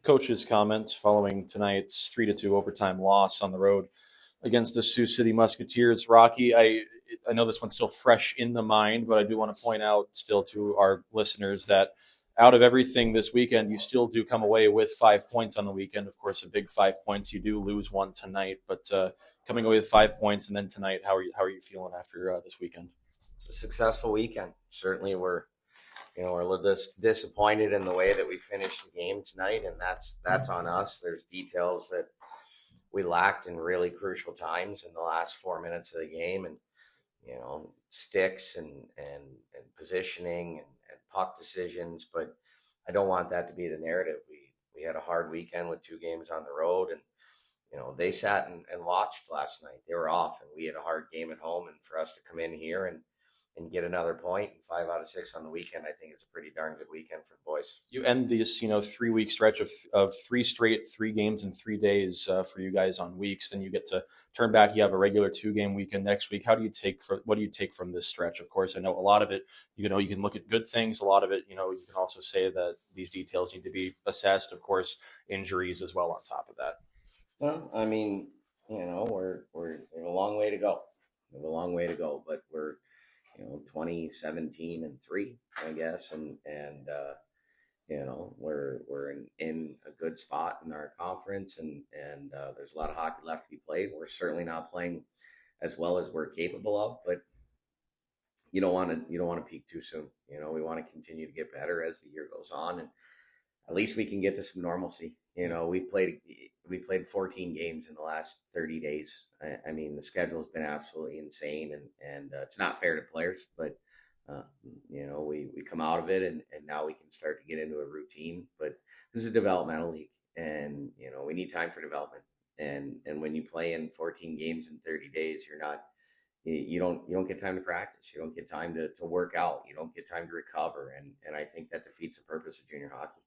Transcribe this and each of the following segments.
Coach's comments following tonight's 3-2 overtime loss on the road against the Sioux City Musketeers. Rocky, I know this one's still fresh in the mind, but I do want to point out still to our listeners that out of everything this weekend, you still do come away with 5 points on the weekend. Of course, a big 5 points. You do lose one tonight, but coming away with 5 points and then tonight, how are you feeling after this weekend? It's a successful weekend. Certainly, we're a little disappointed in the way that we finished the game tonight, and that's on us. There's details that we lacked in really crucial times in the last 4 minutes of the game, and sticks and positioning and puck decisions. But I don't want that to be the narrative. We had a hard weekend with 2 games on the road, and they sat and watched last night. They were off, and we had a hard game at home. And for us to come in here and get another point and 5 out of 6 on the weekend, I think it's a pretty darn good weekend for the boys. You end this 3-week stretch of 3 games in 3 days for you guys on weeks. Then you get to turn back. You have a regular 2-game weekend next week. What do you take from this stretch? Of course, I know a lot of it, you can look at good things. A lot of it, you can also say that these details need to be assessed. Of course, injuries as well on top of that. Well, I mean, we're a long way to go. We have a long way to go, but we're 20-17-3, I guess, and we're in a good spot in our conference, and there's a lot of hockey left to be played. We're certainly not playing as well as we're capable of, but you don't want to peak too soon. We want to continue to get better as the year goes on, and at least we can get to some normalcy. We played 14 games in the last 30 days. I mean, the schedule has been absolutely insane, and it's not fair to players, but we come out of it, and now we can start to get into a routine. But this is a developmental league, and we need time for development. And when you play in 14 games in 30 days, you don't get time to practice. You don't get time to work out. You don't get time to recover, and I think that defeats the purpose of junior hockey.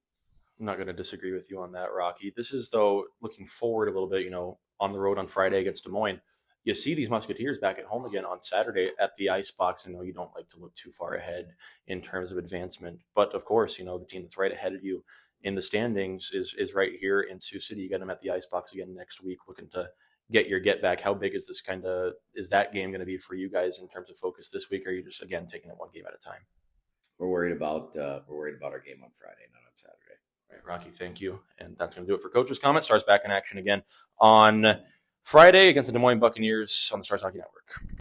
I'm not going to disagree with you on that, Rocky. This is, though, looking forward a little bit, on the road on Friday against Des Moines. You see these Musketeers back at home again on Saturday at the Icebox. I know you don't like to look too far ahead in terms of advancement, but of course, the team that's right ahead of you in the standings is right here in Sioux City. You get them at the Icebox again next week, looking to get back. How big is that game going to be for you guys in terms of focus this week? Or are you just, again, taking it one game at a time? We're worried about our game on Friday, not on Saturday. All right, Rocky, thank you. And that's going to do it for Coach's Comment. Stars back in action again on Friday against the Des Moines Buccaneers on the Stars Hockey Network.